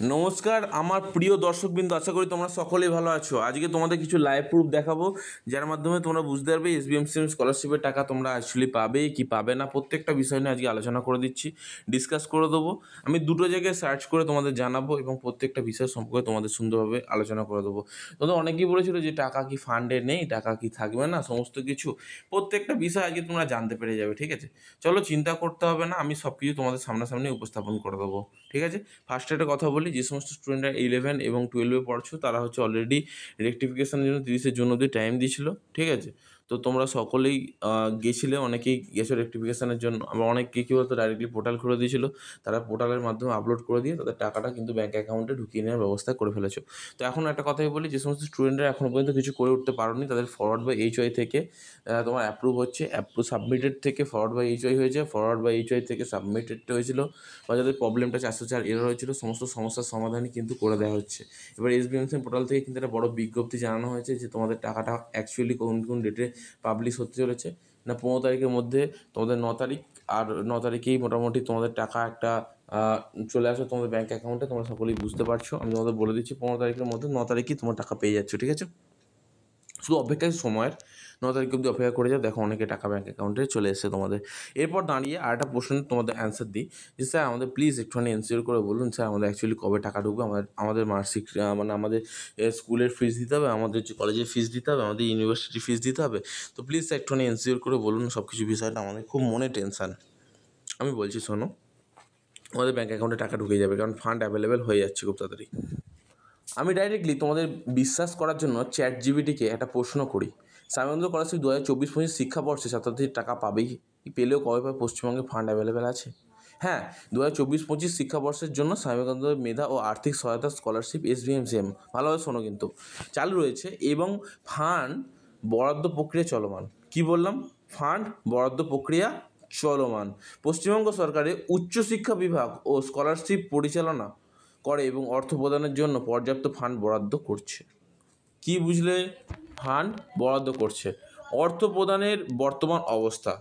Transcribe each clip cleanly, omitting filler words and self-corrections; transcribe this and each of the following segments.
নমস্কার আমার প্রিয় দর্শকবৃন্দ, আশা করি তোমরা সকলেই ভালো আছো। আজকে তোমাদের কিছু লাইভ প্রুফ দেখাবো, যার মাধ্যমে তোমরা বুঝতে পারবে এসবিএমসিএম স্কলারশিপের টাকা তোমরা অ্যাকচুয়ালি পাবে কি পাবে না। প্রত্যেকটা বিষয় নিয়ে আজকে আলোচনা করে দিচ্ছি, ডিসকাস করে দেবো। আমি দুটো জায়গায় সার্চ করে তোমাদের জানাবো এবং প্রত্যেকটা বিষয় সম্পর্কে তোমাদের সুন্দরভাবে আলোচনা করে দেবো। তোমরা অনেকেই বলেছিল যে টাকা কি ফান্ডে নেই, টাকা কি থাকবে না, সমস্ত কিছু প্রত্যেকটা বিষয় আজকে তোমরা জানতে পেরে যাবে। ঠিক আছে, চলো চিন্তা করতে হবে না, আমি সব কিছু তোমাদের সামনাসামনি উপস্থাপন করে দেবো। ঠিক আছে, ফার্স্ট একটা কথা বলি, যে সমস্ত স্টুডেন্টরা 11 এবং 12-এ পড়ছো তারা হচ্ছে অলরেডি রেকটিফিকেশনের জন্য 30 জুন অবধি টাইম দিয়েছিল। ঠিক আছে, তো তোমরা সকলেই গেছিলে, অনেকেই গেছো রেকটিফিকেশনের জন্য। আবার অনেকে কী বলতো ডাইরেক্টলি পোর্টাল খুলে দিয়েছিল, তারা পোর্টালের মাধ্যমে আপলোড করে দিয়ে তাদের টাকাটা কিন্তু ব্যাঙ্ক অ্যাকাউন্টে ঢুকিয়ে নেওয়ার ব্যবস্থা করে ফেলেছো। তো এখন একটা কথাই বলি, যে সমস্ত স্টুডেন্টরা এখনও পর্যন্ত কিছু করে উঠতে পারোনি, তাদের ফরওয়ার্ড বাই এইচওয়াই থেকে তোমার অ্যাপ্রুভ হচ্ছে, অ্যাপ্রুভ সাবমিটেড থেকে ফরওয়ার্ড বাই এইচওয়াই হয়েছে, ফরওয়ার্ড বাই এইচওয়াই থেকে সাবমিটেড হয়েছিল, বা যাদের প্রবলেমটা 404 এরর হয়েছিল সমস্ত সমস্যার সমাধানই কিন্তু করে দেওয়া হচ্ছে। এবার এসবিএমসিএম পোর্টাল থেকে কিন্তু একটা বড় বিজ্ঞপ্তি জানানো হয়েছে যে তোমাদের টাকাটা অ্যাকচুয়ালি কোন কোন ডেটে পাবলিশ হতে চলেছে না। 15 তারিখের মধ্যে তোমাদের 9 তারিখ, আর 9 তারিখেই মোটামুটি তোমাদের টাকা একটা চলে আসে তোমাদের ব্যাঙ্ক অ্যাকাউন্টে। তোমরা সকলেই বুঝতে পারছো, আমি তোমাদের বলে দিচ্ছি 15 তারিখের মধ্যে 9 তারিখেই তোমার টাকা পেয়ে যাচ্ছ। ঠিক আছে, শুধু অপেক্ষায় সময়ের, 9 তারিখ অবধি অপেক্ষা করে যাও, দেখো অনেকে টাকা ব্যাঙ্ক অ্যাকাউন্টে চলে এসেছে তোমাদের। এরপর দাঁড়িয়ে আর একটা প্রশ্নের তোমাদের অ্যান্সার দিই, যে স্যার আমাদের প্লিজ একটুখানি এনশিওর করে বলুন স্যার আমাদের অ্যাকচুয়ালি কবে টাকা ঢুকবে, আমাদের মার্কশিট মানে আমাদের স্কুলের ফিস দিতে হবে, আমাদের যে কলেজের ফিস দিতে হবে, আমাদের ইউনিভার্সিটির ফিস দিতে হবে। তো প্লিজ স্যার একটুখানি এনশিওর করে বলুন সব কিছু বিষয়টা, আমাদের খুব মনে টেনশান। আমি বলছি শোনো, আমাদের ব্যাঙ্ক অ্যাকাউন্টে টাকা ঢুকে যাবে, কারণ ফান্ড অ্যাভেলেবেল হয়ে যাচ্ছে খুব তাড়াতাড়ি। আমি ডাইরেক্টলি তোমাদের বিশ্বাস করার জন্য চ্যাট জিপিটিকে একটা প্রশ্ন করি, সামন্ত স্কলারশিপ 2024-25 শিক্ষাবর্ষে ছাত্রছাত্রীর টাকা পাবেই, পেলেও কবে পাবে, পশ্চিমবঙ্গে ফান্ড অ্যাভেলেবেল আছে। হ্যাঁ, 2024-25 শিক্ষাবর্ষের জন্য স্বামীকান্ত মেধা ও আর্থিক সহায়তা স্কলারশিপ এসবিএমসিএম, ভালোভাবে শোনো কিন্তু, চালু রয়েছে এবং ফান্ড বরাদ্দ প্রক্রিয়া চলমান। কি বললাম? ফান্ড বরাদ্দ প্রক্রিয়া চলমান। পশ্চিমবঙ্গ সরকারের উচ্চশিক্ষা বিভাগ ও স্কলারশিপ পরিচালনা করে এবং অর্থ প্রদানের জন্য পর্যাপ্ত ফান্ড বরাদ্দ করছে। কি বুঝলে? ফান্ড বরাদ্দ করছে। অর্থ প্রদানের বর্তমান অবস্থা,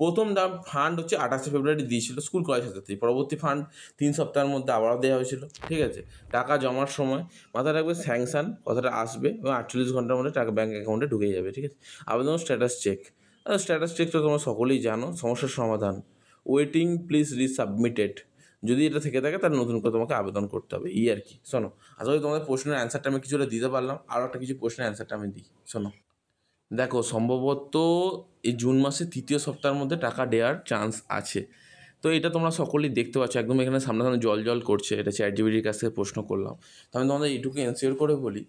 প্রথম ফান্ড হচ্ছে 28 ফেব্রুয়ারি দিয়েছিল স্কুল কলেজ ছাত্রছাত্রী, পরবর্তী ফান্ড 3 সপ্তাহের মধ্যে আবারও দেওয়া হয়েছিল। ঠিক আছে, টাকা জমার সময় মাথায় রাখবে স্যাংশন কথাটা আসবে এবং 48 ঘন্টার মধ্যে টাকা ব্যাঙ্ক অ্যাকাউন্টে ঢুকে যাবে। ঠিক আছে, আবেদন স্ট্যাটাস চেক, স্ট্যাটাস চেক তো তোমরা সকলেই জানো, সমস্যার সমাধান, ওয়েটিং প্লিজ রিসাবমিটেড, যদি এটা থেকে থাকে তাহলে নতুন করে তোমাকে আবেদন করতে হবে, এই আর কি। শোনো, আশা করি তোমাদের প্রশ্নের অ্যান্সারটা আমি কিছুটা দিতে পারলাম, আরও একটা কিছু প্রশ্নের অ্যান্সারটা আমি দিই, শোনো। দেখো, সম্ভবত এই জুন মাসের 3য় সপ্তাহের মধ্যে টাকা দেওয়ার চান্স আছে। তো এটা তোমরা সকলেই দেখতে পাচ্ছ, একদম এখানে সামনাসামনি জল জল করছে, এটা চ্যাট জিপিটির কাছ থেকে প্রশ্ন করলাম। তো আমি তোমাদের এইটুকু এনশিওর করে বলি,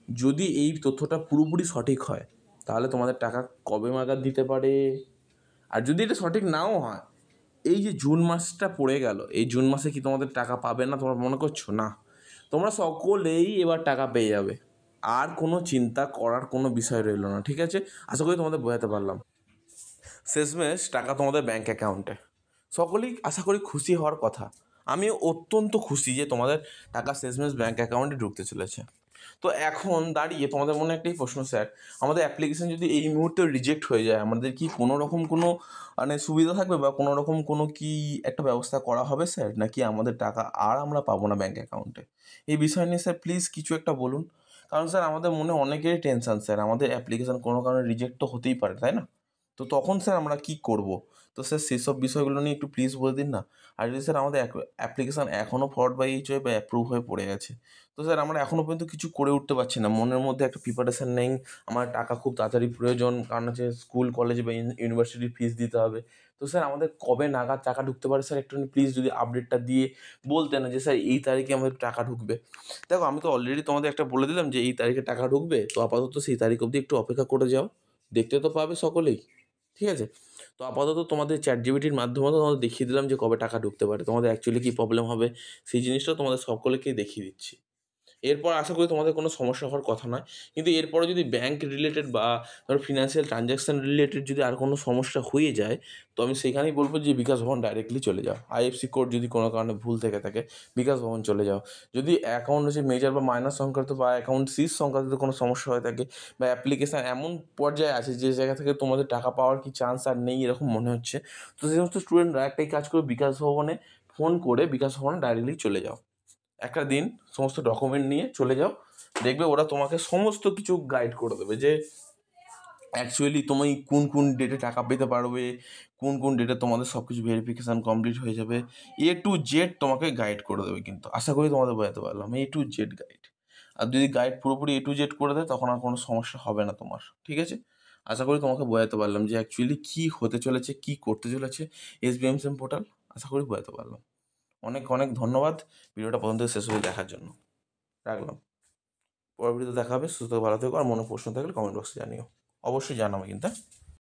যদি এই তথ্যটা পুরোপুরি সঠিক হয় তাহলে তোমাদের টাকা কবে নাগাদ দিতে পারে। আর যদি এটা সঠিক নাও হয়, এই যে জুন মাসটা পড়ে গেল, এই জুন মাসে কি তোমাদের টাকা পাবে না তোমরা মনে করছো? না, তোমরা সকলেই এবার টাকা পেয়ে যাবে, আর কোনো চিন্তা করার কোনো বিষয় রইল না। ঠিক আছে, আশা করি তোমাদের বোঝাতে পারলাম। শেষমেশ টাকা তোমাদের ব্যাঙ্ক অ্যাকাউন্টে, সকলেই আশা করি খুশি হওয়ার কথা। আমি অত্যন্ত খুশি যে তোমাদের টাকা শেষমেশ ব্যাঙ্ক অ্যাকাউন্টে ঢুকতে চলেছে। তো এখন দাঁড়িয়ে তোমাদের মনে একটাই প্রশ্ন, স্যার আমাদের অ্যাপ্লিকেশন যদি এই মুহূর্তে রিজেক্ট হয়ে যায়, আমাদের কি কোনো রকম কোনো মানে সুবিধা থাকবে, বা কোনো রকম কোনো কি একটা ব্যবস্থা করা হবে স্যার, নাকি আমাদের টাকা আর আমরা পাবো না ব্যাঙ্ক অ্যাকাউন্টে? এই বিষয় নিয়ে স্যার প্লিজ কিছু একটা বলুন, কারণ স্যার আমাদের মনে অনেকেরই টেনশন, স্যার আমাদের অ্যাপ্লিকেশন কোনো কারণে রিজেক্ট তো হতেই পারে, তাই না? তো তখন স্যার আমরা কী করব? তো স্যার সেসব বিষয়গুলো নিয়ে একটু প্লিজ বলে দিন না। আর যদি স্যার আমাদের অ্যাপ্লিকেশান এখনও ফরওয়ার্ড বাই এইচওয়াই বা অ্যাপ্রুভ হয়ে পড়ে গেছে, তো স্যার আমরা এখনও পর্যন্ত কিছু করে উঠতে পারছি না, মনের মধ্যে একটা প্রিপারেশান নেই, আমার টাকা খুব তাড়াতাড়ি প্রয়োজন, কারণ হচ্ছে স্কুল কলেজ বা ইউনিভার্সিটির ফিস দিতে হবে। তো স্যার আমাদের কবে নাগাদ টাকা ঢুকতে পারে স্যার, একটুখানি প্লিজ যদি আপডেটটা দিয়ে বলতেন না যে স্যার এই তারিখে আমাদের টাকা ঢুকবে। দেখো, আমি তো অলরেডি তোমাদের একটা বলে দিলাম যে এই তারিখে টাকা ঢুকবে, তো আপাতত সেই তারিখ অবধি একটু অপেক্ষা করে যাও, দেখতে তো পাবে সকলেই। ঠিক আছে, তো আপাতত তোমাদের চ্যাট জিপিটির মাধ্যমে তো তোমাদের দেখিয়ে দিলাম যে কবে টাকা ঢুকতে পারে, তোমাদের অ্যাকচুয়ালি কী প্রবলেম হবে সেই জিনিসটা তোমাদের সকলকেই দেখিয়ে দিচ্ছি। এরপর আশা করি তোমাদের কোনো সমস্যা হওয়ার কথা নয়। কিন্তু এরপরে যদি ব্যাঙ্ক রিলেটেড বা ধরো ফিনান্সিয়াল ট্রানজ্যাকশান রিলেটেড যদি আর কোনো সমস্যা হয়ে যায়, তো আমি সেখানেই বলবো যে বিকাশ ভবন ডাইরেক্টলি চলে যাও। আইএফসি কোড যদি কোনো কারণে ভুল থেকে থাকে, বিকাশ ভবন চলে যাও। যদি অ্যাকাউন্ট হচ্ছে মেজর বা মাইনর সংক্রান্ত বা অ্যাকাউন্ট সিজ সংক্রান্ত কোনো সমস্যা হয়ে থাকে, বা অ্যাপ্লিকেশান এমন পর্যায়ে আছে যে জায়গা থেকে তোমাদের টাকা পাওয়ার কি চান্স আর নেই এরকম মনে হচ্ছে, তো সেই সমস্ত স্টুডেন্টরা একটাই কাজ করে, বিকাশ ভবনে ফোন করে বিকাশ ভবনে ডাইরেক্টলি চলে যাও। একটা দিন সমস্ত ডকুমেন্ট নিয়ে চলে যাও, দেখবে ওরা তোমাকে সমস্ত কিছু গাইড করে দেবে যে অ্যাকচুয়ালি তুমি কোন কোন ডেটে টাকা পেতে পারবে, কোন কোন ডেটে তোমাদের সব কিছু ভেরিফিকেশান কমপ্লিট হয়ে যাবে। A to Z তোমাকে গাইড করে দেবে, কিন্তু আশা করি তোমাদের বোঝাতে পারলাম, A to Z গাইড। আর যদি গাইড পুরোপুরি A to Z করে দেয় তখন আর কোনো সমস্যা হবে না তোমার, ঠিক আছে? আশা করি তোমাকে বোঝাতে পারলাম যে অ্যাকচুয়ালি কী হতে চলেছে, কী করতে চলেছে SBM সিম পোর্টাল। আশা করি বোঝাতে পারলাম। অনেক অনেক ধন্যবাদ ভিডিওটা প্রথম থেকে শেষ অবধি দেখার জন্য। রাখলাম। পরের ভিডিওতে দেখা হবে। সুস্থ থাকো, ভালো থেকো, আর মনে প্রশ্ন থাকলে কমেন্ট বক্সে জানিও, অবশ্যই জানাবে কিন্তু।